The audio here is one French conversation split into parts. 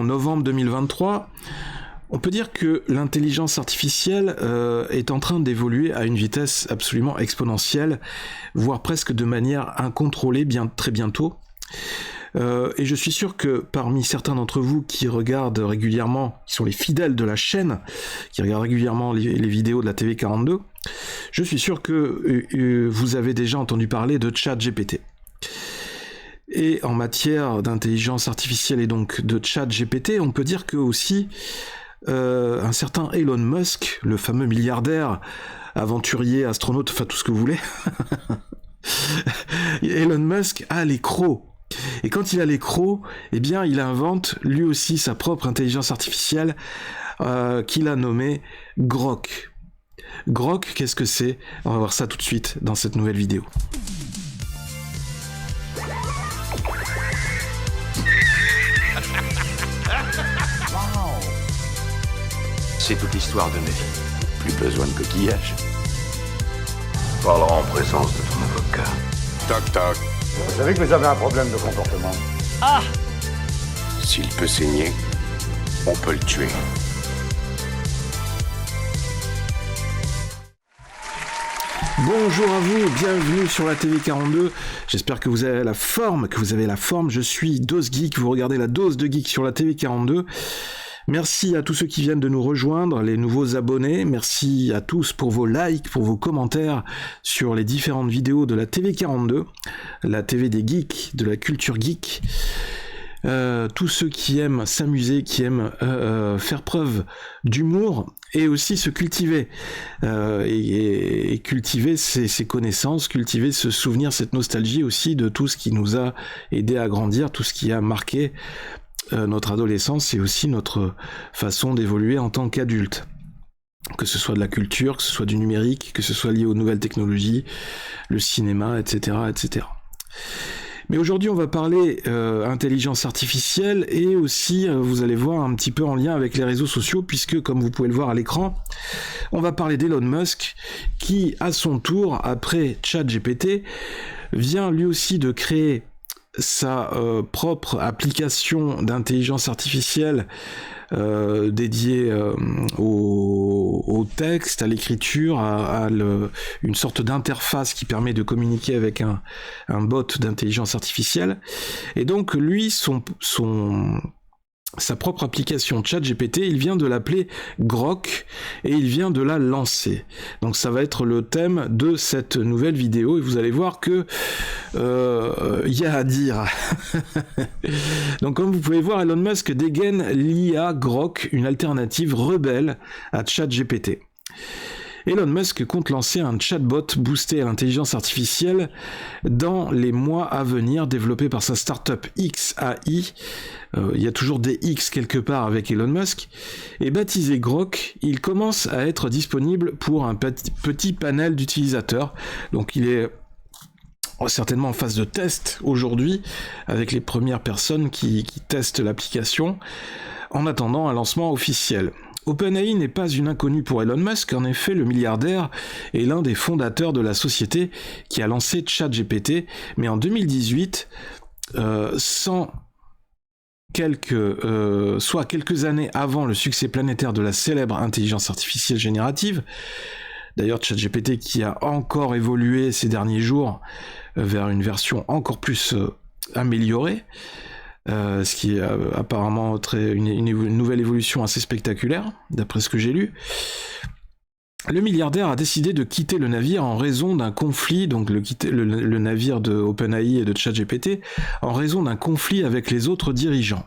en novembre 2023. On peut dire que l'intelligence artificielle est en train d'évoluer à une vitesse absolument exponentielle, voire presque de manière incontrôlée très bientôt. Et je suis sûr que parmi certains d'entre vous qui regardent régulièrement, qui sont les fidèles de la chaîne, qui regardent régulièrement les vidéos de la TV42, je suis sûr que vous avez déjà entendu parler de ChatGPT. Et en matière d'intelligence artificielle et donc de ChatGPT, on peut dire que aussi un certain Elon Musk, le fameux milliardaire, aventurier, astronaute, enfin tout ce que vous voulez, Elon Musk a les crocs. Et quand il a les crocs, eh bien il invente lui aussi sa propre intelligence artificielle qu'il a nommée Grok. Grok, qu'est-ce que c'est? On va voir ça tout de suite dans cette nouvelle vidéo. C'est toute l'histoire de ma vie. Plus besoin de coquillage. On parlera en présence de ton avocat. Toc toc. Vous savez que vous avez un problème de comportement. Ah! S'il peut saigner, on peut le tuer. Bonjour à vous, bienvenue sur la TV42. J'espère que vous avez la forme, Je suis Dose Geek, vous regardez la dose de geek sur la TV42. Merci à tous ceux qui viennent de nous rejoindre, les nouveaux abonnés. Merci à tous pour vos likes, pour vos commentaires sur les différentes vidéos de la TV42, la TV des geeks, de la culture geek. Tous ceux qui aiment s'amuser, qui aiment faire preuve d'humour et aussi se cultiver et cultiver ses connaissances, cultiver ce souvenir, cette nostalgie aussi de tout ce qui nous a aidé à grandir, tout ce qui a marqué notre adolescence et aussi notre façon d'évoluer en tant qu'adulte. Que ce soit de la culture, que ce soit du numérique, que ce soit lié aux nouvelles technologies, le cinéma, etc., etc. Mais aujourd'hui, on va parler intelligence artificielle et aussi, vous allez voir, un petit peu en lien avec les réseaux sociaux, puisque, comme vous pouvez le voir à l'écran, on va parler d'Elon Musk, qui, à son tour, après ChatGPT, vient lui aussi de créer sa propre application d'intelligence artificielle dédiée au texte, à l'écriture, une sorte d'interface qui permet de communiquer avec un bot d'intelligence artificielle. Et donc lui, sa propre application ChatGPT, il vient de l'appeler Grok et il vient de la lancer. Donc ça va être le thème de cette nouvelle vidéo et vous allez voir que y a à dire. Donc comme vous pouvez voir, Elon Musk dégaine l'IA Grok, une alternative rebelle à ChatGPT. Elon Musk compte lancer un chatbot boosté à l'intelligence artificielle dans les mois à venir, développé par sa startup XAI. Il y a toujours des X quelque part avec Elon Musk. Et baptisé Grok, il commence à être disponible pour un petit panel d'utilisateurs. Donc il est certainement en phase de test aujourd'hui, avec les premières personnes qui testent l'application, en attendant un lancement officiel. OpenAI n'est pas une inconnue pour Elon Musk, en effet le milliardaire est l'un des fondateurs de la société qui a lancé ChatGPT, mais en 2018, soit quelques années avant le succès planétaire de la célèbre intelligence artificielle générative, d'ailleurs ChatGPT qui a encore évolué ces derniers jours vers une version encore plus améliorée, ce qui est apparemment une nouvelle évolution assez spectaculaire, d'après ce que j'ai lu. Le milliardaire a décidé de quitter le navire en raison d'un conflit, donc le navire de OpenAI et de ChatGPT, en raison d'un conflit avec les autres dirigeants.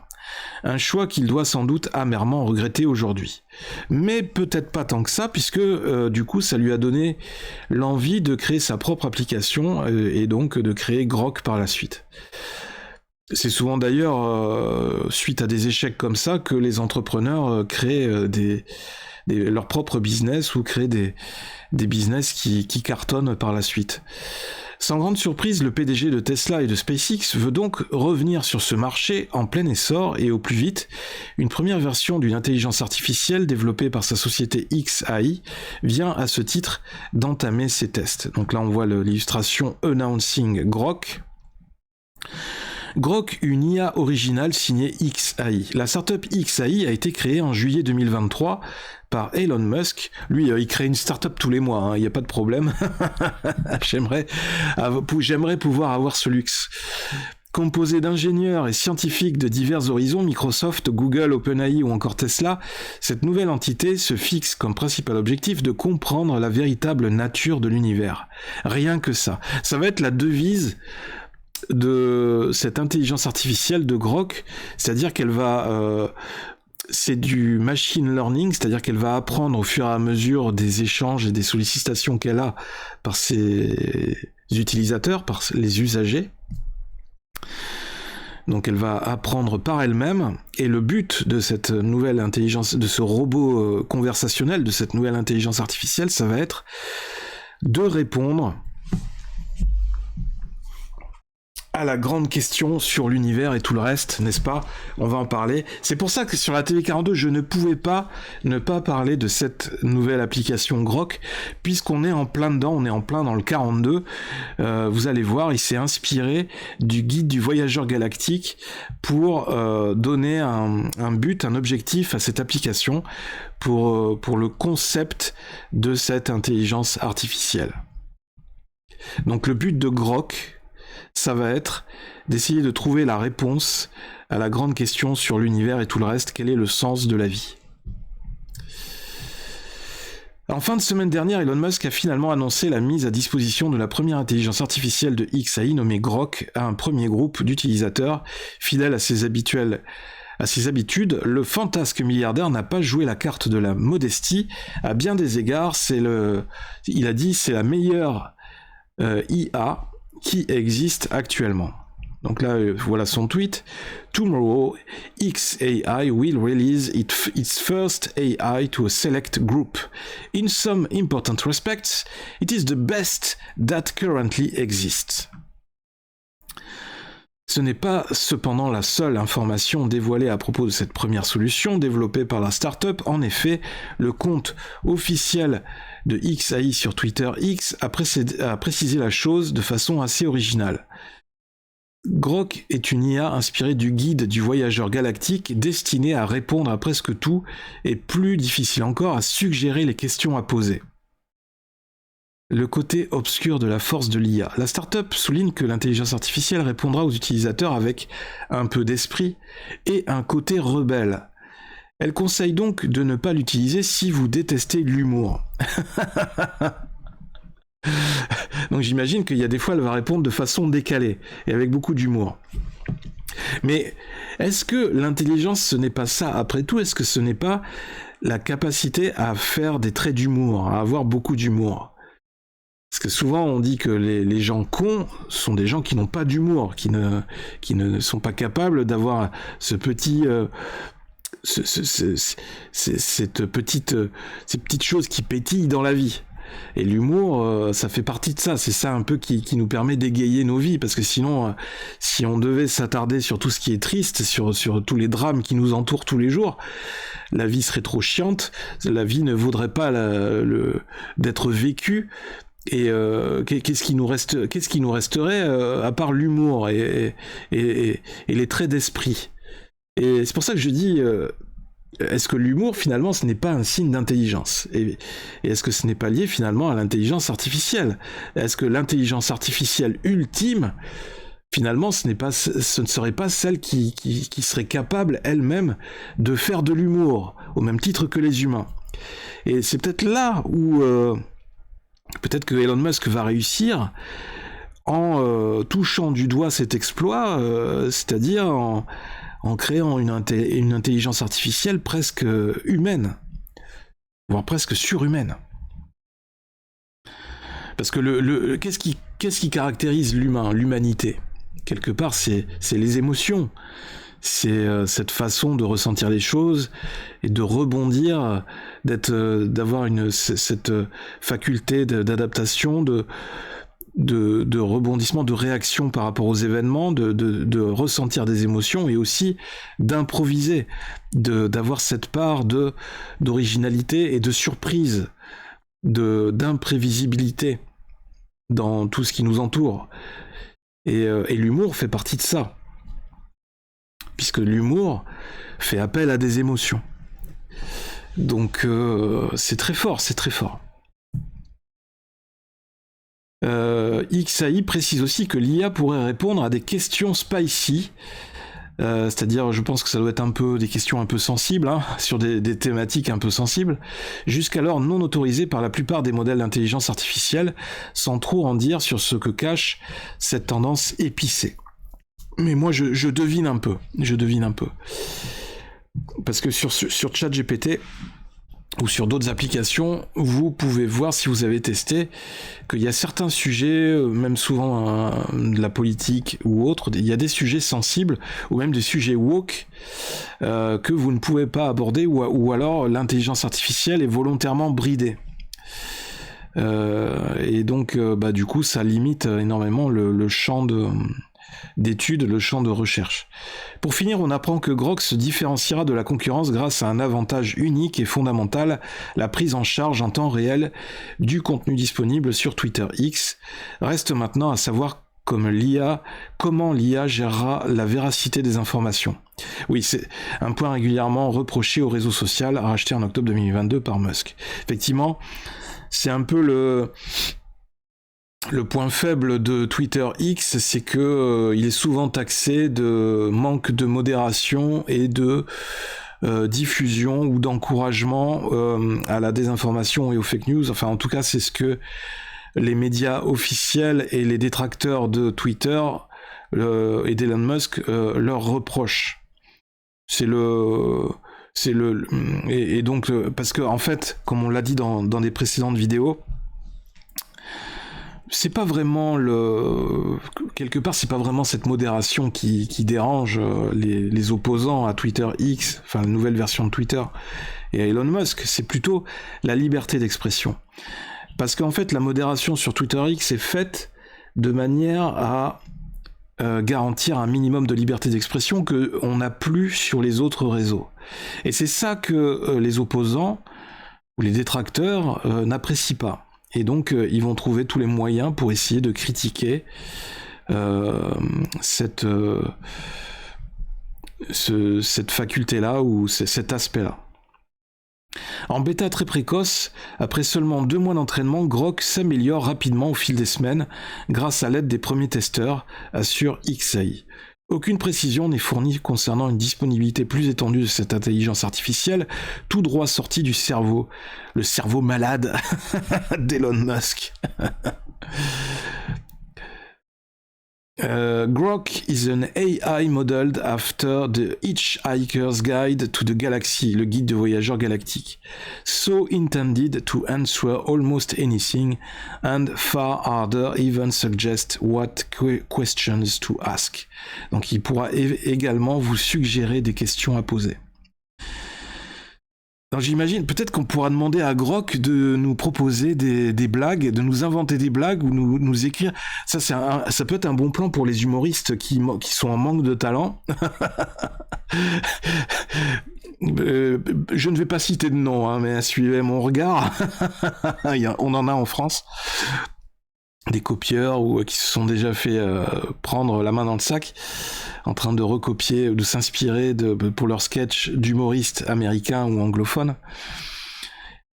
Un choix qu'il doit sans doute amèrement regretter aujourd'hui. Mais peut-être pas tant que ça, puisque du coup ça lui a donné l'envie de créer sa propre application et donc de créer Grok par la suite. C'est souvent d'ailleurs suite à des échecs comme ça que les entrepreneurs créent leur propre business ou créent des business qui cartonnent par la suite. Sans grande surprise, le PDG de Tesla et de SpaceX veut donc revenir sur ce marché en plein essor et au plus vite. Une première version d'une intelligence artificielle développée par sa société XAI vient à ce titre d'entamer ses tests. Donc là on voit l'illustration Announcing Grok. Grok, une IA originale signée XAI. La startup XAI a été créée en juillet 2023 par Elon Musk. Lui, il crée une startup tous les mois, hein, il n'y a pas de problème. J'aimerais pouvoir avoir ce luxe. Composé d'ingénieurs et scientifiques de divers horizons, Microsoft, Google, OpenAI ou encore Tesla, cette nouvelle entité se fixe comme principal objectif de comprendre la véritable nature de l'univers. Rien que ça. Ça va être la devise de cette intelligence artificielle de Grok, c'est-à-dire qu'elle va... c'est du machine learning, c'est-à-dire qu'elle va apprendre au fur et à mesure des échanges et des sollicitations qu'elle a par ses utilisateurs, par les usagers. Donc elle va apprendre par elle-même, et le but de cette nouvelle intelligence, de ce robot conversationnel, de cette nouvelle intelligence artificielle, ça va être de répondre à la grande question sur l'univers et tout le reste, n'est-ce pas? On va en parler. C'est pour ça que sur la TV42, je ne pouvais pas ne pas parler de cette nouvelle application Grok, puisqu'on est en plein dedans, on est en plein dans le 42. Vous allez voir, il s'est inspiré du guide du voyageur galactique pour donner un but, un objectif à cette application pour le concept de cette intelligence artificielle. Donc le but de Grok, ça va être d'essayer de trouver la réponse à la grande question sur l'univers et tout le reste, quel est le sens de la vie. En fin de semaine dernière, Elon Musk a finalement annoncé la mise à disposition de la première intelligence artificielle de XAI nommée Grok à un premier groupe d'utilisateurs fidèles à ses habitudes. Le fantasque milliardaire n'a pas joué la carte de la modestie. À bien des égards, il a dit c'est la meilleure IA qui existe actuellement. Donc là, voilà son tweet. Tomorrow, XAI will release its first AI to a select group. In some important respects, it is the best that currently exists. Ce n'est pas cependant la seule information dévoilée à propos de cette première solution développée par la startup. En effet, le compte officiel de XAI sur Twitter X a précisé la chose de façon assez originale. Grok est une IA inspirée du guide du voyageur galactique destinée à répondre à presque tout et plus difficile encore à suggérer les questions à poser. Le côté obscur de la force de l'IA. La startup souligne que l'intelligence artificielle répondra aux utilisateurs avec un peu d'esprit et un côté rebelle. Elle conseille donc de ne pas l'utiliser si vous détestez l'humour. Donc j'imagine qu'il y a des fois elle va répondre de façon décalée et avec beaucoup d'humour. Mais est-ce que l'intelligence ce n'est pas ça après tout? Est-ce que ce n'est pas la capacité à faire des traits d'humour, à avoir beaucoup d'humour? Parce que souvent on dit que les gens cons sont des gens qui n'ont pas d'humour, qui ne sont pas capables d'avoir ce petit... ces petites choses qui pétillent dans la vie. Et l'humour, ça fait partie de ça. C'est ça un peu qui nous permet d'égayer nos vies. Parce que sinon, si on devait s'attarder sur tout ce qui est triste, sur tous les drames qui nous entourent tous les jours, la vie serait trop chiante. La vie ne vaudrait pas d'être vécue. Et qu'est-ce qui nous resterait à part l'humour et les traits d'esprit. Et c'est pour ça que je dis, est-ce que l'humour, finalement, ce n'est pas un signe d'intelligence? Et est-ce que ce n'est pas lié, finalement, à l'intelligence artificielle? Est-ce que l'intelligence artificielle ultime, finalement, ce ne serait pas celle qui serait capable, elle-même, de faire de l'humour, au même titre que les humains? Et c'est peut-être là où... peut-être que Elon Musk va réussir en touchant du doigt cet exploit, c'est-à-dire en créant une intelligence artificielle presque humaine, voire presque surhumaine. Parce que qu'est-ce qui caractérise l'humain, l'humanité? Quelque part, c'est les émotions. C'est cette façon de ressentir les choses et de rebondir, d'avoir cette faculté d'adaptation, de rebondissement, de réaction par rapport aux événements, de ressentir des émotions et aussi d'improviser, d'avoir cette part d'originalité et de surprise, d'imprévisibilité dans tout ce qui nous entoure. Et l'humour fait partie de ça. puisque l'humour fait appel à des émotions. Donc c'est très fort, c'est très fort. XAI précise aussi que l'IA pourrait répondre à des questions spicy, c'est-à-dire je pense que ça doit être un peu des questions un peu sensibles, hein, sur des thématiques un peu sensibles, jusqu'alors non autorisées par la plupart des modèles d'intelligence artificielle, sans trop en dire sur ce que cache cette tendance épicée. Mais moi je devine un peu, parce que sur ChatGPT ou sur d'autres applications, vous pouvez voir, si vous avez testé, qu'il y a certains sujets, même souvent de la politique ou autre, il y a des sujets sensibles, ou même des sujets woke, que vous ne pouvez pas aborder, ou alors l'intelligence artificielle est volontairement bridée. Et donc, du coup, ça limite énormément le champ d'études, le champ de recherche. Pour finir, on apprend que Grok se différenciera de la concurrence grâce à un avantage unique et fondamental, la prise en charge en temps réel du contenu disponible sur Twitter X. Reste maintenant à savoir comment l'IA gérera la véracité des informations. Oui, c'est un point régulièrement reproché au réseau social, racheté en octobre 2022 par Musk. Effectivement, c'est un peu le point faible de Twitter X, c'est que il est souvent taxé de manque de modération et de diffusion ou d'encouragement à la désinformation et aux fake news. Enfin, en tout cas, c'est ce que les médias officiels et les détracteurs de Twitter et d'Elon Musk leur reprochent. Et donc parce que en fait, comme on l'a dit dans des précédentes vidéos, c'est pas vraiment quelque part, c'est pas vraiment cette modération qui dérange les opposants à Twitter X, enfin la nouvelle version de Twitter, et à Elon Musk, c'est plutôt la liberté d'expression. Parce qu'en fait, la modération sur Twitter X est faite de manière à garantir un minimum de liberté d'expression que on n'a plus sur les autres réseaux. Et c'est ça que les opposants ou les détracteurs n'apprécient pas. Et donc, ils vont trouver tous les moyens pour essayer de critiquer cette faculté-là ou cet aspect-là. En bêta très précoce, après seulement 2 mois d'entraînement, Grok s'améliore rapidement au fil des semaines grâce à l'aide des premiers testeurs, assure XAI. Aucune précision n'est fournie concernant une disponibilité plus étendue de cette intelligence artificielle, tout droit sortie du cerveau, le cerveau malade d'Elon Musk. Grok is an AI modeled after the Hitchhiker's Guide to the Galaxy, le guide de voyageurs galactiques. So intended to answer almost anything and far harder, even suggest what questions to ask. Donc il pourra également vous suggérer des questions à poser. Alors j'imagine, peut-être qu'on pourra demander à Grok de nous proposer des blagues, de nous inventer des blagues ou nous écrire. Ça peut être un bon plan pour les humoristes qui sont en manque de talent. Je ne vais pas citer de nom, hein, mais suivez mon regard. On en a en France. Des copieurs ou qui se sont déjà fait prendre la main dans le sac en train de recopier, de s'inspirer pour leurs sketchs d'humoristes américains ou anglophones.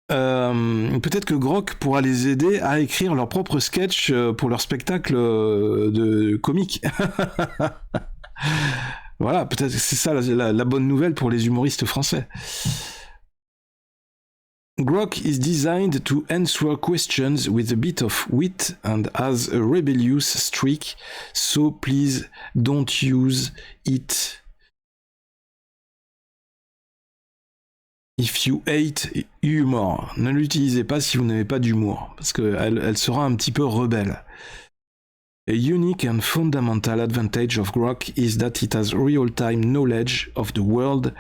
Peut-être que Grok pourra les aider à écrire leur propre sketch pour leur spectacle de comique. Voilà, peut-être que c'est ça la bonne nouvelle pour les humoristes français. Grok is designed to answer questions with a bit of wit and has a rebellious streak, so please don't use it if you hate humor. Ne l'utilisez pas si vous n'avez pas d'humour, parce qu'elle sera un petit peu rebelle. A unique and fundamental advantage of Grok is that it has real-time knowledge of the world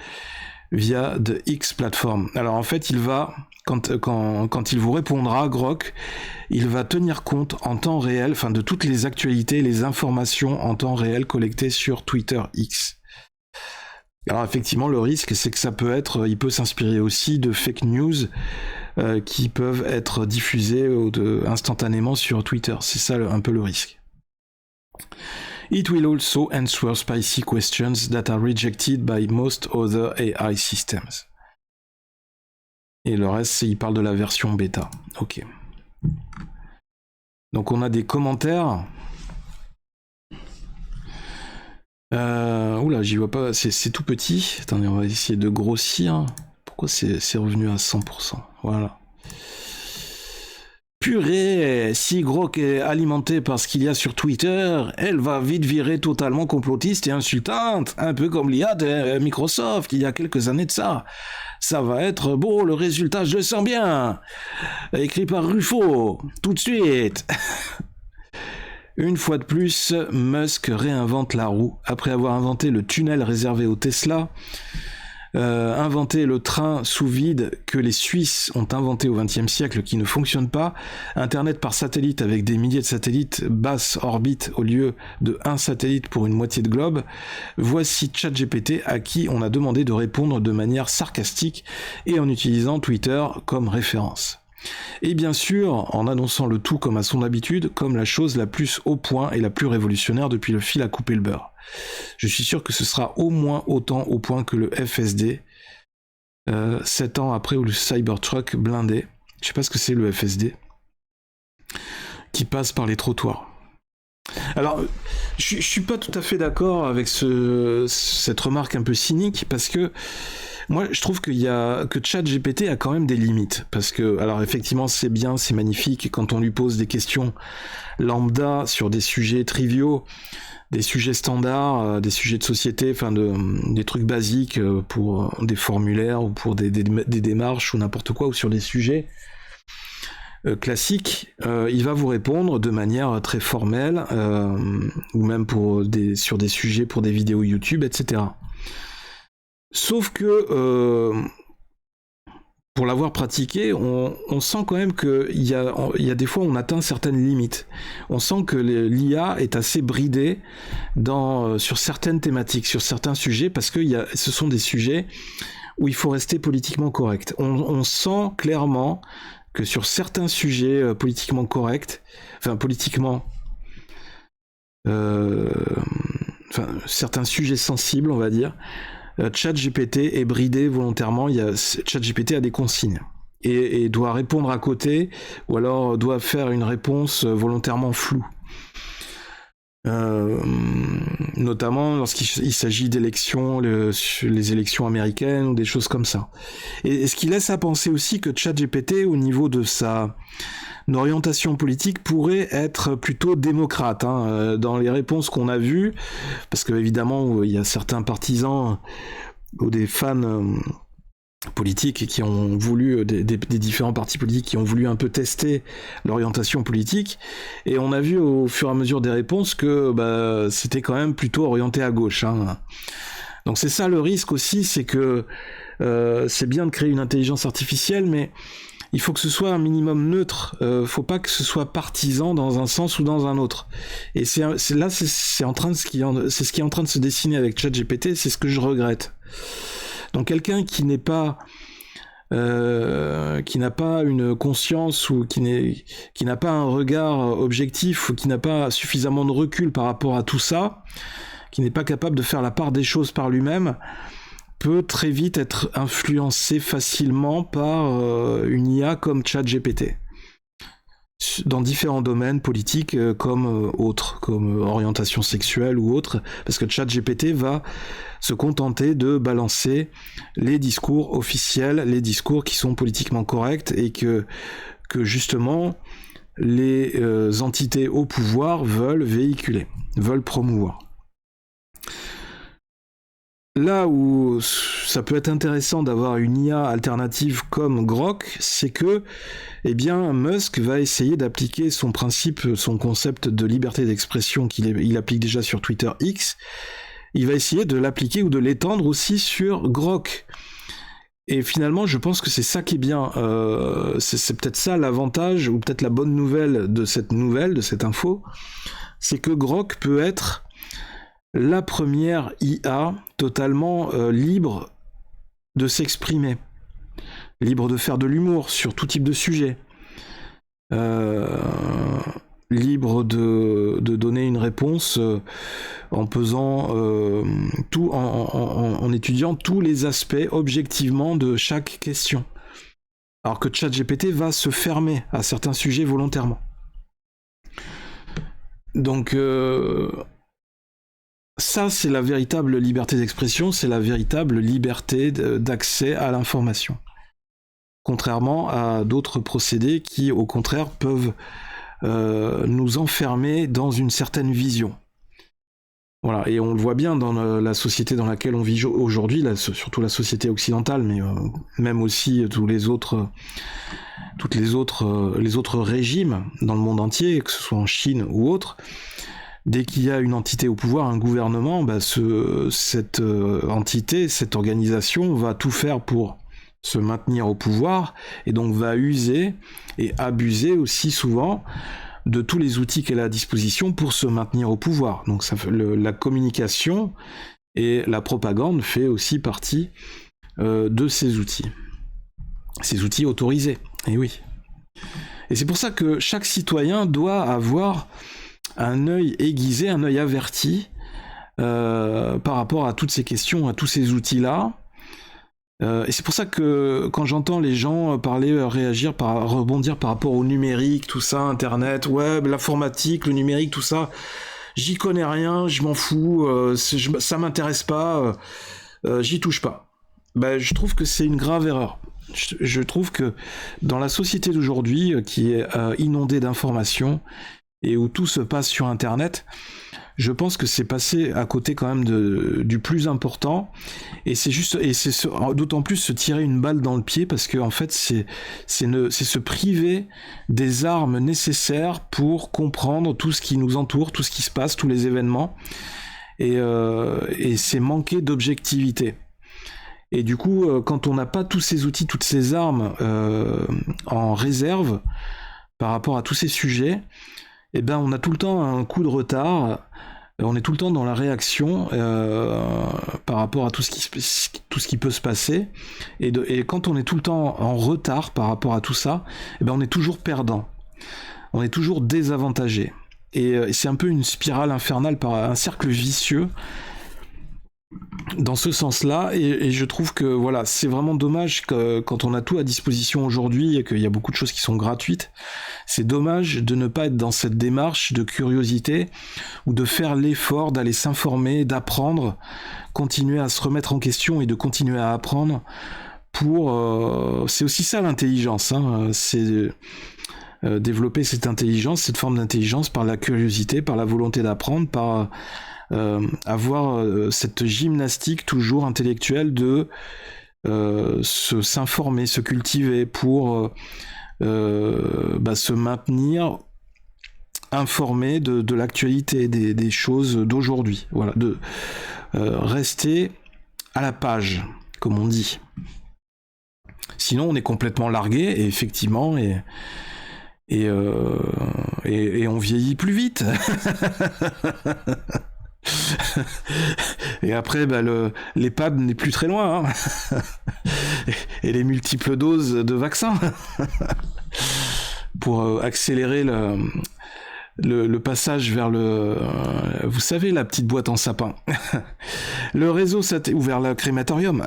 via the X platform. Alors en fait, il va, quand il vous répondra, Grok, il va tenir compte en temps réel, enfin de toutes les actualités, les informations en temps réel collectées sur Twitter X. Alors effectivement, le risque, c'est que il peut s'inspirer aussi de fake news qui peuvent être diffusées instantanément sur Twitter. C'est ça un peu le risque. It will also answer spicy questions that are rejected by most other AI systems. Et le reste, il parle de la version bêta. Ok. Donc on a des commentaires. Oula, j'y vois pas, c'est tout petit. Attendez, on va essayer de grossir. Pourquoi c'est revenu à 100%? Voilà. Purée, si Grok est alimentée par ce qu'il y a sur Twitter, elle va vite virer totalement complotiste et insultante, un peu comme l'IA de Microsoft il y a quelques années de ça. Ça va être beau, le résultat, je le sens bien. Écrit par Ruffo, tout de suite. Une fois de plus, Musk réinvente la roue. Après avoir inventé le tunnel réservé aux Tesla, inventé le train sous vide que les Suisses ont inventé au XXe siècle qui ne fonctionne pas, Internet par satellite avec des milliers de satellites basse orbite au lieu de un satellite pour une moitié de globe, voici ChatGPT à qui on a demandé de répondre de manière sarcastique et en utilisant Twitter comme référence. Et bien sûr, en annonçant le tout comme à son habitude, comme la chose la plus au point et la plus révolutionnaire depuis le fil à couper le beurre. Je suis sûr que ce sera au moins autant au point que le FSD, 7 ans après ou le Cybertruck blindé, je sais pas ce que c'est le FSD, qui passe par les trottoirs. Alors, je suis pas tout à fait d'accord avec cette remarque un peu cynique, parce que moi, je trouve que ChatGPT a quand même des limites. Parce que, alors effectivement, c'est bien, c'est magnifique, quand on lui pose des questions lambda sur des sujets triviaux, des sujets standards, des sujets de société, enfin des trucs basiques pour des formulaires ou pour des démarches ou n'importe quoi, ou sur des sujets classiques, il va vous répondre de manière très formelle, ou même sur des sujets pour des vidéos YouTube, etc. Sauf que pour l'avoir pratiqué, on sent quand même qu'il y a des fois on atteint certaines limites. On sent que l'IA est assez bridée sur certaines thématiques, sur certains sujets, parce que ce sont des sujets où il faut rester politiquement correct. On sent clairement que sur certains sujets politiquement corrects, certains sujets sensibles, on va dire, ChatGPT est bridé volontairement. ChatGPT a des consignes et doit répondre à côté, ou alors doit faire une réponse volontairement floue. Notamment lorsqu'il s'agit d'élections, les élections américaines ou des choses comme ça. Et ce qui laisse à penser aussi que ChatGPT, au niveau de sa orientation politique, pourrait être plutôt démocrate, dans les réponses qu'on a vues, parce que évidemment il y a certains partisans ou des fans politiques qui ont voulu, des différents partis politiques qui ont voulu un peu tester l'orientation politique, et on a vu au fur et à mesure des réponses que c'était quand même plutôt orienté à gauche. Donc c'est ça le risque aussi, c'est que c'est bien de créer une intelligence artificielle, mais il faut que ce soit un minimum neutre. Faut pas que ce soit partisan dans un sens ou dans un autre. Et c'est ce qui est en train de se dessiner avec ChatGPT. C'est ce que je regrette. Donc quelqu'un qui n'a pas une conscience, ou qui n'a pas un regard objectif, ou qui n'a pas suffisamment de recul par rapport à tout ça, qui n'est pas capable de faire la part des choses par lui-même, peut très vite être influencé facilement par une IA comme ChatGPT dans différents domaines politiques comme autres, comme orientation sexuelle ou autre, parce que ChatGPT va se contenter de balancer les discours officiels, les discours qui sont politiquement corrects et que justement les entités au pouvoir veulent véhiculer, veulent promouvoir. Là où ça peut être intéressant d'avoir une IA alternative comme Grok, c'est que, Musk va essayer d'appliquer son concept de liberté d'expression qu'il applique déjà sur Twitter X. Il va essayer de l'appliquer ou de l'étendre aussi sur Grok. Et finalement, je pense que c'est ça qui est bien. C'est peut-être ça l'avantage, ou peut-être la bonne nouvelle de cette info, c'est que Grok peut être la première IA totalement libre de s'exprimer, libre de faire de l'humour sur tout type de sujet, libre de donner une réponse en pesant tout, en étudiant tous les aspects objectivement de chaque question. Alors que ChatGPT va se fermer à certains sujets volontairement. Donc ça, c'est la véritable liberté d'expression, c'est la véritable liberté d'accès à l'information. Contrairement à d'autres procédés qui, au contraire, peuvent nous enfermer dans une certaine vision. Voilà, et on le voit bien dans la société dans laquelle on vit aujourd'hui, surtout la société occidentale, mais même aussi les autres régimes dans le monde entier, que ce soit en Chine ou autre. Dès qu'il y a une entité au pouvoir, un gouvernement, cette entité, cette organisation va tout faire pour se maintenir au pouvoir, et donc va user et abuser aussi souvent de tous les outils qu'elle a à disposition pour se maintenir au pouvoir. Donc la communication et la propagande fait aussi partie de ces outils autorisés, et oui. Et c'est pour ça que chaque citoyen doit avoir un œil aiguisé, un œil averti par rapport à toutes ces questions, à tous ces outils-là. Et c'est pour ça que quand j'entends les gens parler, réagir, rebondir par rapport au numérique, tout ça, Internet, web, l'informatique, le numérique, tout ça, j'y connais rien, je m'en fous, ça m'intéresse pas, j'y touche pas. Je trouve que c'est une grave erreur. Je trouve que dans la société d'aujourd'hui, qui est inondée d'informations, et où tout se passe sur Internet, je pense que c'est passé à côté quand même du plus important, et c'est d'autant plus se tirer une balle dans le pied, parce que en fait c'est se priver des armes nécessaires pour comprendre tout ce qui nous entoure, tout ce qui se passe, tous les événements, et c'est manquer d'objectivité. Et du coup, quand on n'a pas tous ces outils, toutes ces armes en réserve par rapport à tous ces sujets, eh ben on a tout le temps un coup de retard, on est tout le temps dans la réaction par rapport à tout ce qui peut se passer, et quand on est tout le temps en retard par rapport à tout ça, eh ben on est toujours perdant, on est toujours désavantagé, et c'est un peu une spirale infernale, un cercle vicieux dans ce sens-là, et je trouve que voilà, c'est vraiment dommage que quand on a tout à disposition aujourd'hui et qu'il y a beaucoup de choses qui sont gratuites, c'est dommage de ne pas être dans cette démarche de curiosité ou de faire l'effort d'aller s'informer, d'apprendre, continuer à se remettre en question et de continuer à apprendre c'est aussi ça l'intelligence, hein, c'est développer cette intelligence, cette forme d'intelligence par la curiosité, par la volonté d'apprendre, par avoir cette gymnastique toujours intellectuelle de s'informer, se cultiver pour se maintenir informé de l'actualité, des choses d'aujourd'hui. Voilà, de rester à la page, comme on dit. Sinon, on est complètement largué, et effectivement, et on vieillit plus vite. Et après, l'EHPAD n'est plus très loin, hein. Et les multiples doses de vaccins pour accélérer le passage vers vous savez, la petite boîte en sapin. Le réseau ou vers le crématorium.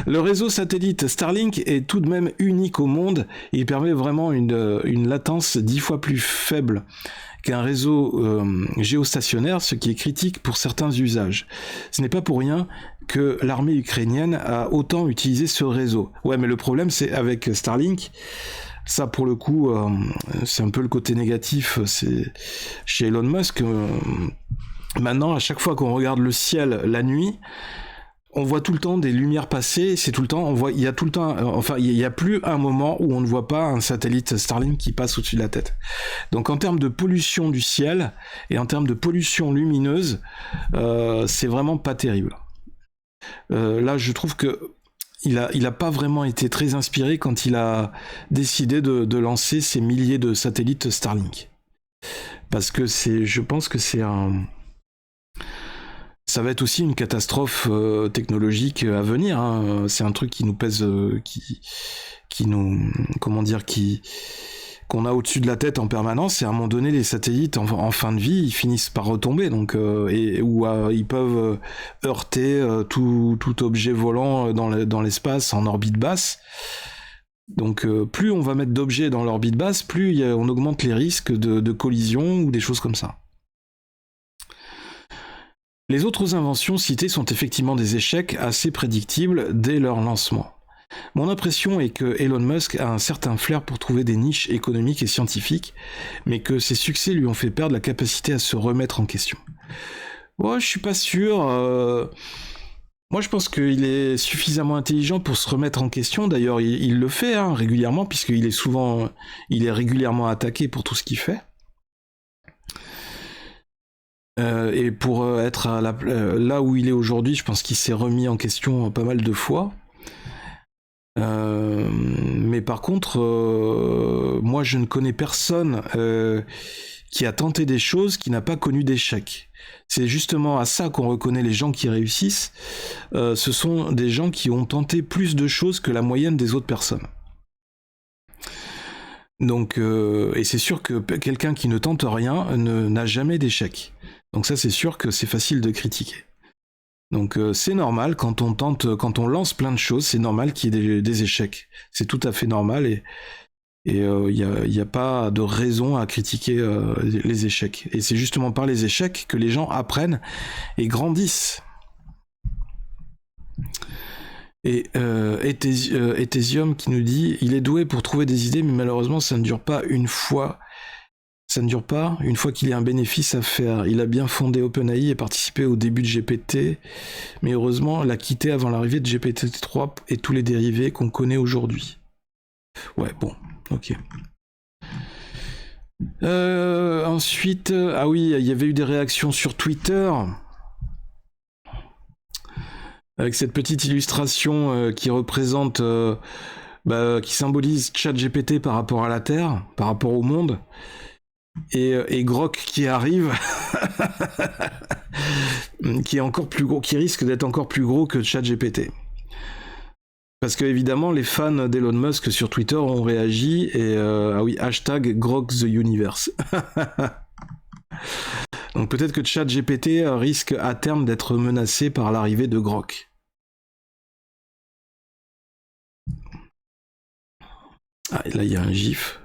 Le réseau satellite Starlink est tout de même unique au monde. Il permet vraiment une latence 10 fois plus faible qu'un réseau géostationnaire, ce qui est critique pour certains usages. Ce n'est pas pour rien que l'armée ukrainienne a autant utilisé ce réseau. Ouais, mais le problème, c'est avec Starlink, ça pour le coup, c'est un peu le côté négatif, c'est chez Elon Musk. Maintenant, à chaque fois qu'on regarde le ciel la nuit, on voit tout le temps des lumières passer, c'est tout le temps, il y a tout le temps, il y a plus un moment où on ne voit pas un satellite Starlink qui passe au-dessus de la tête. Donc en termes de pollution du ciel et en termes de pollution lumineuse, c'est vraiment pas terrible. Là, je trouve que il a pas vraiment été très inspiré quand il a décidé de lancer ces milliers de satellites Starlink. Parce que je pense que ça va être aussi une catastrophe technologique à venir, hein. C'est un truc qui nous pèse, qui nous, comment dire, qui qu'on a au-dessus de la tête en permanence, et à un moment donné, les satellites en fin de vie, ils finissent par retomber, donc ils peuvent heurter tout objet volant dans l'espace en orbite basse. Donc plus on va mettre d'objets dans l'orbite basse, plus on augmente les risques de collision ou des choses comme ça. Les autres inventions citées sont effectivement des échecs assez prédictibles dès leur lancement. Mon impression est que Elon Musk a un certain flair pour trouver des niches économiques et scientifiques, mais que ses succès lui ont fait perdre la capacité à se remettre en question. Ouais, je suis pas sûr. Moi, je pense qu'il est suffisamment intelligent pour se remettre en question. D'ailleurs, il le fait régulièrement, puisqu'il est régulièrement attaqué pour tout ce qu'il fait. Et pour être là où il est aujourd'hui, je pense qu'il s'est remis en question pas mal de fois. Mais par contre, moi je ne connais personne qui a tenté des choses qui n'a pas connu d'échec. C'est justement à ça qu'on reconnaît les gens qui réussissent. Ce sont des gens qui ont tenté plus de choses que la moyenne des autres personnes. Donc, et c'est sûr que quelqu'un qui ne tente rien n'a jamais d'échec. Donc ça, c'est sûr que c'est facile de critiquer. Donc c'est normal, quand on lance plein de choses, c'est normal qu'il y ait des échecs. C'est tout à fait normal, et il n'y a pas de raison à critiquer les échecs. Et c'est justement par les échecs que les gens apprennent et grandissent. Et Etésium qui nous dit « Il est doué pour trouver des idées, mais malheureusement ça ne dure pas une fois. Ça ne dure pas une fois qu'il y a un bénéfice à faire. Il a bien fondé OpenAI et participé au début de GPT, mais heureusement l'a quitté avant l'arrivée de GPT-3 et tous les dérivés qu'on connaît aujourd'hui. » Ouais, bon, ok. Ensuite, ah oui, il y avait eu des réactions sur Twitter avec cette petite illustration qui représente, qui symbolise ChatGPT par rapport à la Terre, par rapport au monde, et Grok qui arrive, qui est encore plus gros, qui risque d'être encore plus gros que ChatGPT. Parce que évidemment, les fans d'Elon Musk sur Twitter ont réagi, et ah oui, hashtag Grok the Universe. Donc peut-être que ChatGPT risque à terme d'être menacé par l'arrivée de Grok. Ah, et là il y a un gif.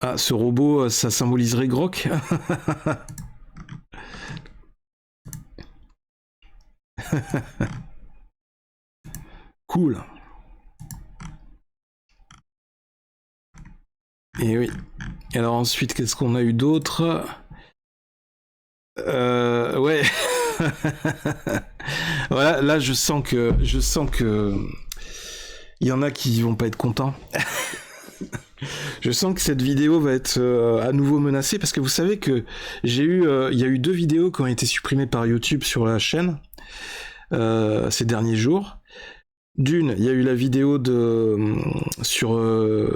Ah, ce robot, ça symboliserait Grok. Cool. Et oui. Et alors ensuite, qu'est-ce qu'on a eu d'autre ? Ouais. Voilà, là je sens que il y en a qui vont pas être contents. Je sens que cette vidéo va être à nouveau menacée, parce que vous savez que il y a eu 2 vidéos qui ont été supprimées par YouTube sur la chaîne ces derniers jours. D'une, il y a eu la vidéo sur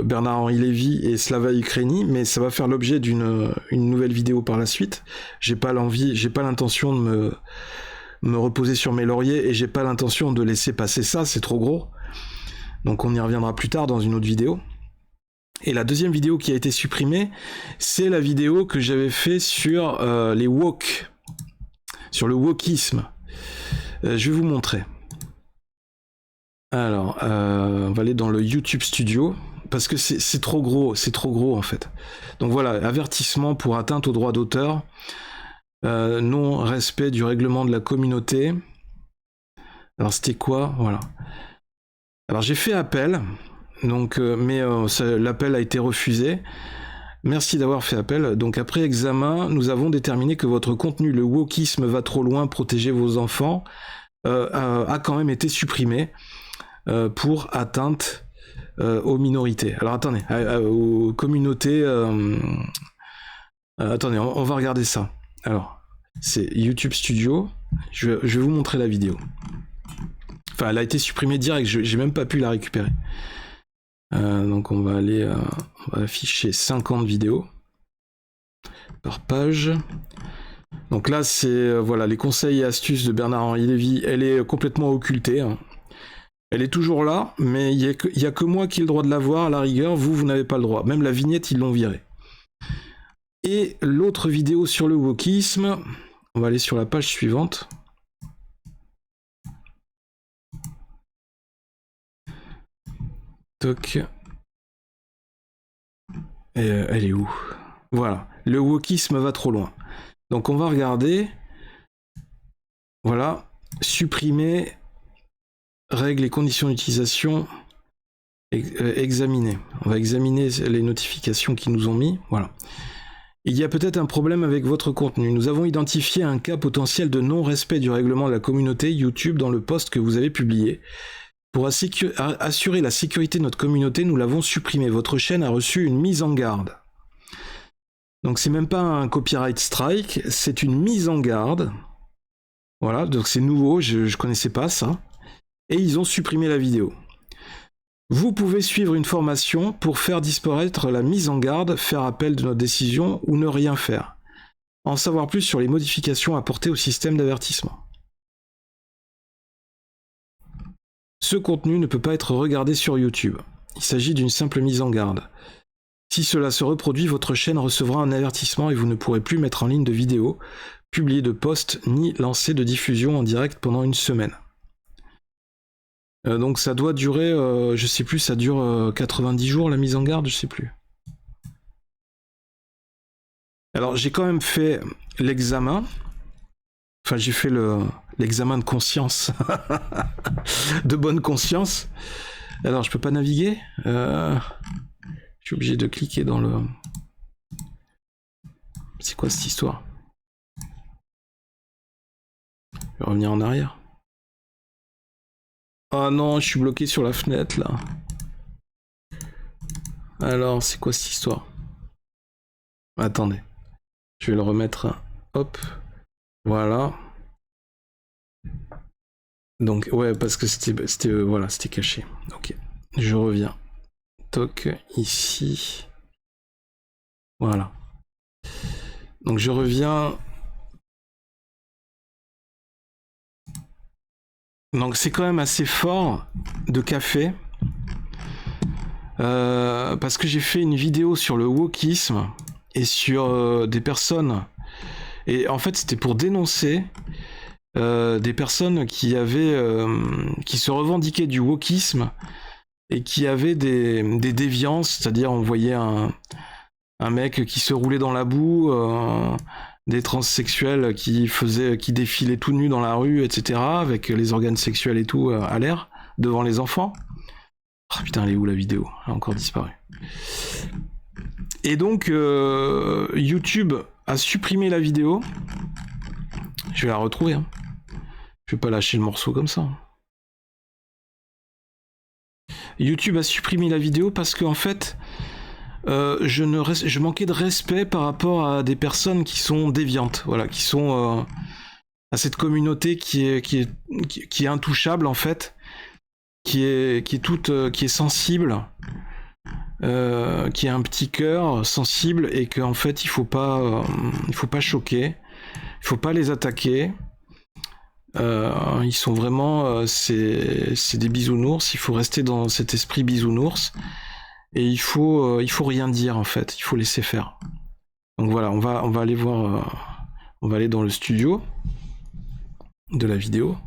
Bernard-Henri Lévy et Slava Ukraini, mais ça va faire l'objet d'une nouvelle vidéo par la suite. J'ai pas l'intention de me reposer sur mes lauriers, et j'ai pas l'intention de laisser passer ça, c'est trop gros. Donc on y reviendra plus tard dans une autre vidéo. Et la deuxième vidéo qui a été supprimée, c'est la vidéo que j'avais fait sur les woke, sur le wokisme. Je vais vous montrer. Alors, on va aller dans le YouTube Studio, parce que c'est trop gros en fait. Donc voilà, avertissement pour atteinte aux droits d'auteur, non-respect du règlement de la communauté. Alors c'était quoi ? Voilà. Alors j'ai fait appel, donc, mais l'appel a été refusé. Merci d'avoir fait appel. Donc après examen, nous avons déterminé que votre contenu, le wokisme va trop loin, protéger vos enfants, a quand même été supprimé pour atteinte aux minorités. Alors attendez, aux communautés... attendez, on va regarder ça. Alors, c'est YouTube Studio. Je vais vous montrer la vidéo. Enfin, elle a été supprimée direct, j'ai même pas pu la récupérer. Donc on va aller, on va afficher 50 vidéos par page. Donc là c'est voilà, les conseils et astuces de Bernard-Henri Lévy, elle est complètement occultée, hein. Elle est toujours là, mais il y a que moi qui ai le droit de la voir, à la rigueur, vous n'avez pas le droit. Même la vignette, ils l'ont virée. Et l'autre vidéo sur le wokisme, on va aller sur la page suivante. Toc. Elle est où? Voilà, le wokisme va trop loin. Donc on va regarder. Voilà, supprimer, règles et conditions d'utilisation, examiner. On va examiner les notifications qu'ils nous ont mis. Voilà. Il y a peut-être un problème avec votre contenu. Nous avons identifié un cas potentiel de non-respect du règlement de la communauté YouTube dans le post que vous avez publié. Pour assurer la sécurité de notre communauté, nous l'avons supprimé. Votre chaîne a reçu une mise en garde. Donc c'est même pas un copyright strike, c'est une mise en garde. Voilà, donc c'est nouveau, je connaissais pas ça. Et ils ont supprimé la vidéo. Vous pouvez suivre une formation pour faire disparaître la mise en garde, faire appel de notre décision ou ne rien faire. En savoir plus sur les modifications apportées au système d'avertissement. Ce contenu ne peut pas être regardé sur YouTube. Il s'agit d'une simple mise en garde. Si cela se reproduit, votre chaîne recevra un avertissement et vous ne pourrez plus mettre en ligne de vidéos, publier de posts, ni lancer de diffusion en direct pendant une semaine. Donc ça doit durer, je sais plus, ça dure 90 jours la mise en garde, je sais plus. Alors j'ai quand même fait l'examen. Enfin, j'ai fait l'examen de conscience. De bonne conscience. Alors, je peux pas naviguer. Je suis obligé de cliquer dans le... C'est quoi cette histoire? Je vais revenir en arrière. Oh non, je suis bloqué sur la fenêtre, là. Alors, c'est quoi cette histoire? Attendez. Je vais le remettre... Hop. Voilà. Donc ouais, parce que c'était caché. Ok. Je reviens. Toc ici. Voilà. Donc je reviens. Donc c'est quand même assez fort de café. Parce que j'ai fait une vidéo sur le wokisme et sur des personnes. Et en fait, c'était pour dénoncer des personnes qui se revendiquaient du wokisme et qui avaient des déviances, c'est-à-dire on voyait un mec qui se roulait dans la boue, des transsexuels qui défilaient tout nus dans la rue, etc., avec les organes sexuels et tout à l'air, devant les enfants. Oh putain, elle est où la vidéo? Elle a encore disparu. Et donc, YouTube a supprimé la vidéo. Je vais la retrouver. Hein. Je vais pas lâcher le morceau comme ça. YouTube a supprimé la vidéo parce qu'en fait, je manquais de respect par rapport à des personnes qui sont déviantes, voilà, qui sont à cette communauté qui est intouchable en fait, qui est sensible. Qui a un petit cœur sensible et qu'en fait il faut pas choquer, il faut pas les attaquer. Ils sont vraiment c'est des bisounours, il faut rester dans cet esprit bisounours et il faut rien dire en fait, il faut laisser faire. Donc voilà, on va aller voir, on va aller dans le studio de la vidéo.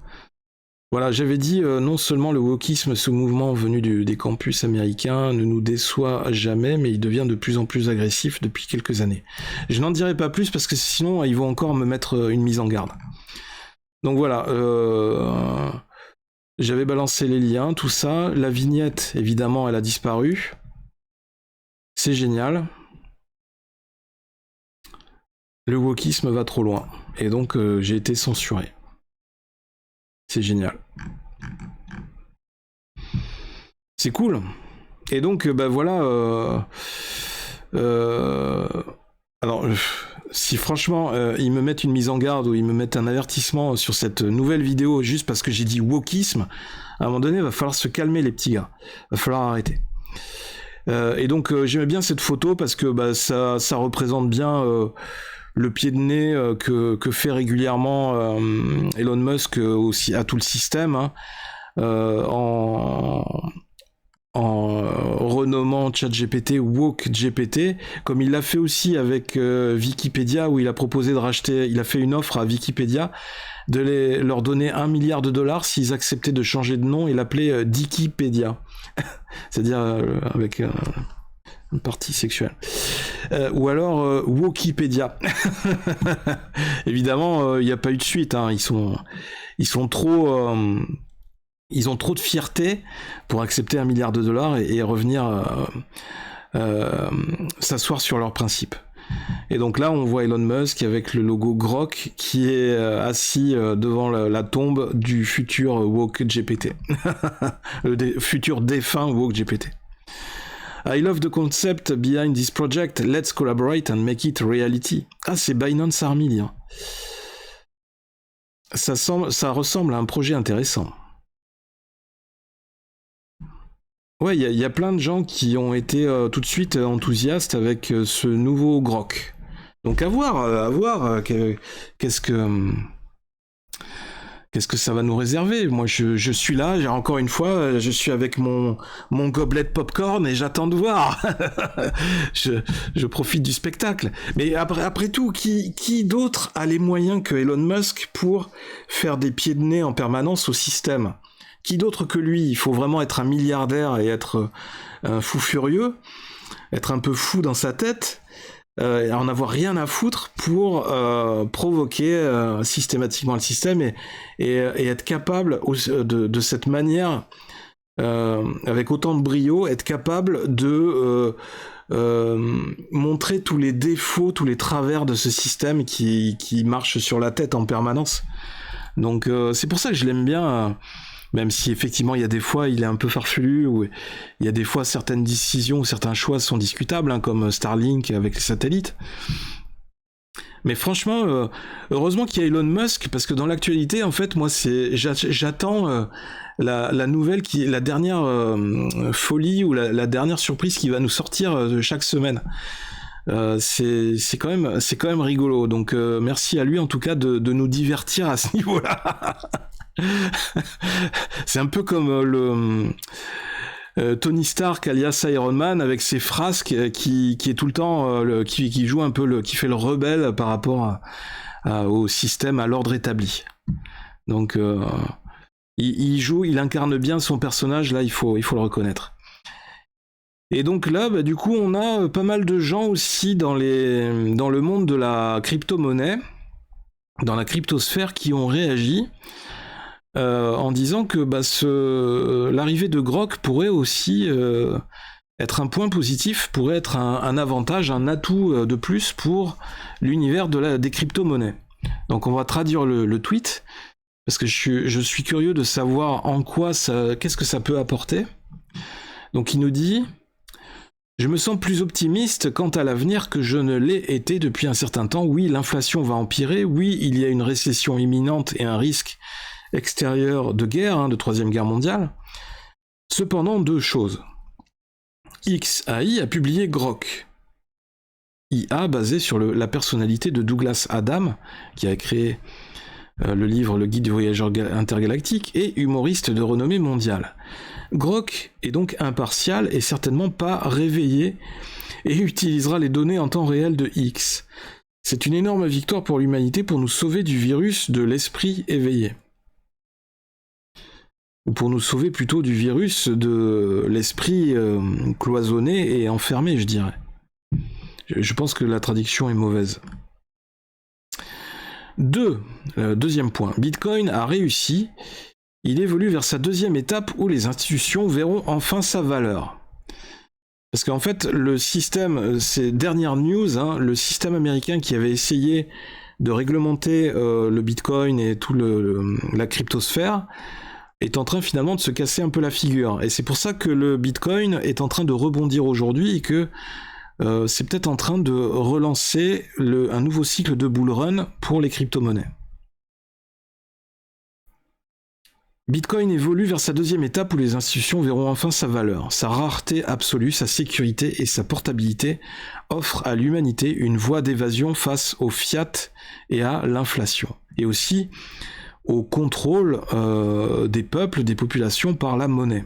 Voilà, j'avais dit non seulement le wokisme, ce mouvement venu des campus américains, ne nous déçoit jamais, mais il devient de plus en plus agressif depuis quelques années. Je n'en dirai pas plus parce que sinon ils vont encore me mettre une mise en garde. Donc voilà, j'avais balancé les liens, tout ça. La vignette, évidemment, elle a disparu. C'est génial. Le wokisme va trop loin. Et donc j'ai été censuré. C'est génial. C'est cool. Et donc, bah voilà. Alors, si franchement, ils me mettent une mise en garde ou ils me mettent un avertissement sur cette nouvelle vidéo juste parce que j'ai dit wokisme, à un moment donné, il va falloir se calmer, les petits gars. Il va falloir arrêter. Et donc, j'aimais bien cette photo parce que bah, ça représente bien... le pied de nez que fait régulièrement Elon Musk aussi à tout le système, hein, en renommant ChatGPT WokeGPT, comme il l'a fait aussi avec Wikipédia, où il a proposé de racheter, il a fait une offre à Wikipédia de leur donner $1 milliard s'ils acceptaient de changer de nom et l'appeler Dikipédia, c'est-à-dire avec une partie sexuelle. Ou alors Wokipédia. Évidemment, il n'y a pas eu de suite, hein. Ils sont trop... ils ont trop de fierté pour accepter $1 milliard et revenir s'asseoir sur leurs principes. Et donc là, on voit Elon Musk avec le logo Grok qui est assis devant la tombe du futur WokeGPT. Le futur défunt WokeGPT. I love the concept behind this project. Let's collaborate and make it reality. Ah, c'est Binance Army, hein. Ça ressemble à un projet intéressant. Ouais, il y a plein de gens qui ont été tout de suite enthousiastes avec ce nouveau Grok. Donc à voir qu'est-ce que ça va nous réserver. Moi, je suis là, encore une fois, je suis avec mon gobelet de popcorn et j'attends de voir. je profite du spectacle. Mais après tout, qui d'autre a les moyens que Elon Musk pour faire des pieds de nez en permanence au système ? Qui d'autre que lui ? Il faut vraiment être un milliardaire et être un fou furieux, être un peu fou dans sa tête, en avoir rien à foutre pour provoquer systématiquement le système et être capable de cette manière, avec autant de brio, être capable de montrer tous les défauts, tous les travers de ce système qui marche sur la tête en permanence. Donc c'est pour ça que je l'aime bien. Même si effectivement il y a des fois il est un peu farfelu, ou il y a des fois certaines décisions ou certains choix sont discutables, hein, comme Starlink avec les satellites. Mais franchement, heureusement qu'il y a Elon Musk, parce que dans l'actualité, en fait, moi j'attends la nouvelle, la dernière folie ou la dernière surprise qui va nous sortir chaque semaine. C'est quand même rigolo. Donc merci à lui en tout cas de nous divertir à ce niveau-là. C'est un peu comme le Tony Stark alias Iron Man avec ses frasques qui est tout le temps qui joue un peu qui fait le rebelle par rapport au système, à l'ordre établi. Donc il incarne bien son personnage, là il faut le reconnaître. Et donc là, du coup, on a pas mal de gens aussi dans le monde de la crypto-monnaie, dans la cryptosphère, qui ont réagi en disant que l'arrivée de Grok pourrait aussi être un point positif, pourrait être un avantage, un atout de plus pour l'univers des crypto-monnaies. Donc on va traduire le tweet, parce que je suis curieux de savoir qu'est-ce que ça peut apporter. Donc il nous dit... Je me sens plus optimiste quant à l'avenir que je ne l'ai été depuis un certain temps. Oui, l'inflation va empirer. Oui, il y a une récession imminente et un risque extérieur de guerre, de Troisième Guerre mondiale. Cependant, deux choses. XAI a publié Grok. IA basé sur la personnalité de Douglas Adam, qui a créé le livre Le Guide du voyageur intergalactique, et humoriste de renommée mondiale. Grok est donc impartial et certainement pas réveillé et utilisera les données en temps réel de X. C'est une énorme victoire pour l'humanité pour nous sauver du virus de l'esprit éveillé. Ou pour nous sauver plutôt du virus de l'esprit cloisonné et enfermé, je dirais. Je pense que la traduction est mauvaise. Deuxième point. Bitcoin a réussi. Il évolue vers sa deuxième étape où les institutions verront enfin sa valeur. Parce qu'en fait, le système, ces dernières news, le système américain qui avait essayé de réglementer le Bitcoin et tout la cryptosphère, est en train finalement de se casser un peu la figure. Et c'est pour ça que le Bitcoin est en train de rebondir aujourd'hui et que c'est peut-être en train de relancer un nouveau cycle de bull run pour les crypto-monnaies. Bitcoin évolue vers sa deuxième étape où les institutions verront enfin sa valeur. Sa rareté absolue, sa sécurité et sa portabilité offrent à l'humanité une voie d'évasion face au fiat et à l'inflation. Et aussi au contrôle des peuples, des populations par la monnaie.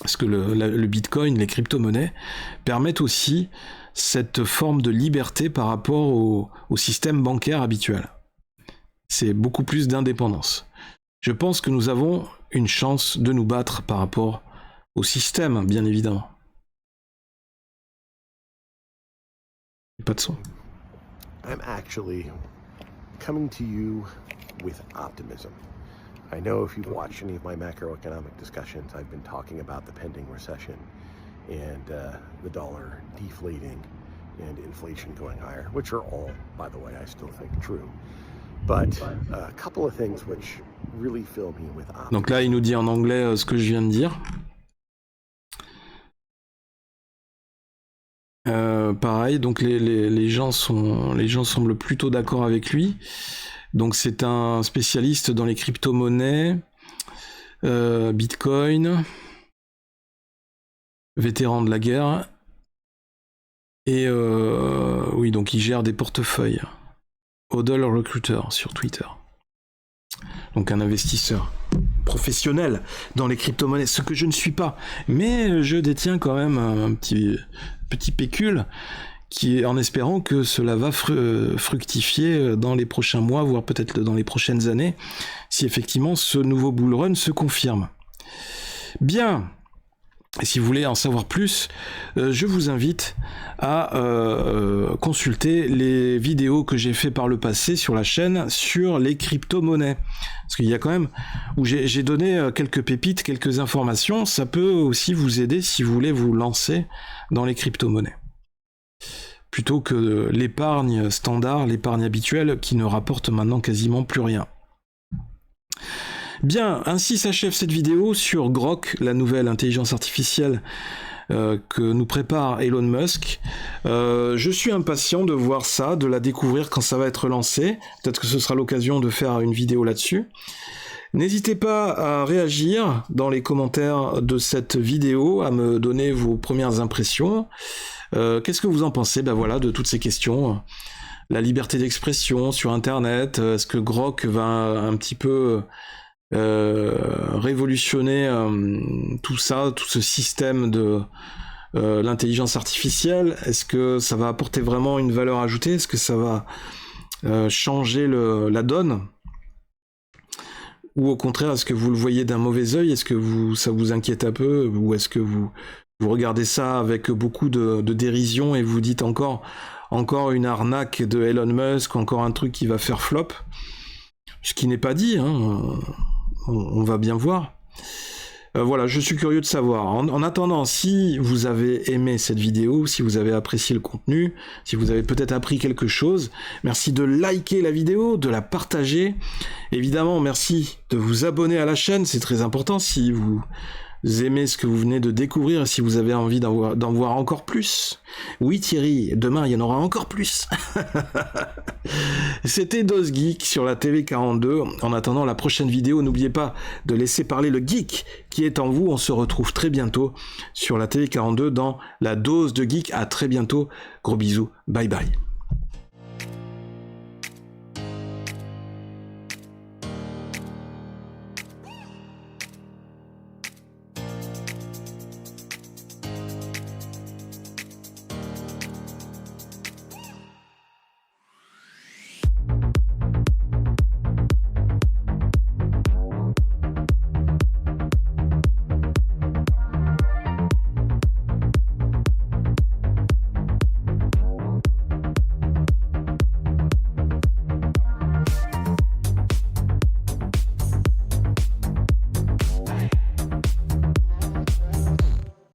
Parce que le Bitcoin, les crypto-monnaies, permettent aussi cette forme de liberté par rapport au système bancaire habituel. C'est beaucoup plus d'indépendance. Je pense que nous avons une chance de nous battre par rapport au système, bien évidemment. Pas de son. I'm actually coming to you with optimism. I know if you've watched any of my macroeconomic discussions, I've been talking about the pending recession and the dollar deflating and inflation going higher, which are all, by the way, I still think true. But a couple of things which really fill me with optimism. Donc là, il nous dit en anglais ce que je viens de dire. Pareil, donc les gens semblent plutôt d'accord avec lui. Donc c'est un spécialiste dans les crypto-monnaies, Bitcoin, vétéran de la guerre, et oui, donc il gère des portefeuilles. Hodl Recruiter sur Twitter. Donc un investisseur professionnel dans les crypto-monnaies, ce que je ne suis pas. Mais je détiens quand même un petit pécule en espérant que cela va fructifier dans les prochains mois, voire peut-être dans les prochaines années, si effectivement ce nouveau bull run se confirme. Bien. Et si vous voulez en savoir plus, je vous invite à consulter les vidéos que j'ai fait par le passé sur la chaîne sur les crypto-monnaies. Parce qu'il y a quand même, où j'ai donné quelques pépites, quelques informations, ça peut aussi vous aider si vous voulez vous lancer dans les crypto-monnaies. Plutôt que l'épargne standard, l'épargne habituelle qui ne rapporte maintenant quasiment plus rien. Bien, ainsi s'achève cette vidéo sur Grok, la nouvelle intelligence artificielle que nous prépare Elon Musk. Je suis impatient de voir ça, de la découvrir quand ça va être lancé. Peut-être que ce sera l'occasion de faire une vidéo là-dessus. N'hésitez pas à réagir dans les commentaires de cette vidéo, à me donner vos premières impressions. Qu'est-ce que vous en pensez? Ben voilà, de toutes ces questions. La liberté d'expression sur Internet, est-ce que Grok va un petit peu révolutionner tout ça, tout ce système de l'intelligence artificielle? Est-ce que ça va apporter vraiment une valeur ajoutée? Est-ce que ça va changer la donne? Ou au contraire, est-ce que vous le voyez d'un mauvais œil? Est-ce que ça vous inquiète un peu? Ou est-ce que vous regardez ça avec beaucoup de dérision et vous dites encore une arnaque de Elon Musk, encore un truc qui va faire flop? Ce qui n'est pas dit, hein. On va bien voir. Voilà, je suis curieux de savoir. En attendant, si vous avez aimé cette vidéo, si vous avez apprécié le contenu, si vous avez peut-être appris quelque chose, merci de liker la vidéo, de la partager. Évidemment, merci de vous abonner à la chaîne, c'est très important si vous aimez ce que vous venez de découvrir, si vous avez envie d'en voir encore plus. Oui Thierry, demain il y en aura encore plus. C'était DosGeek sur la TV42. En attendant la prochaine vidéo, n'oubliez pas de laisser parler le geek qui est en vous. On se retrouve très bientôt sur la TV42 dans la dose de geek. À très bientôt. Gros bisous. Bye bye.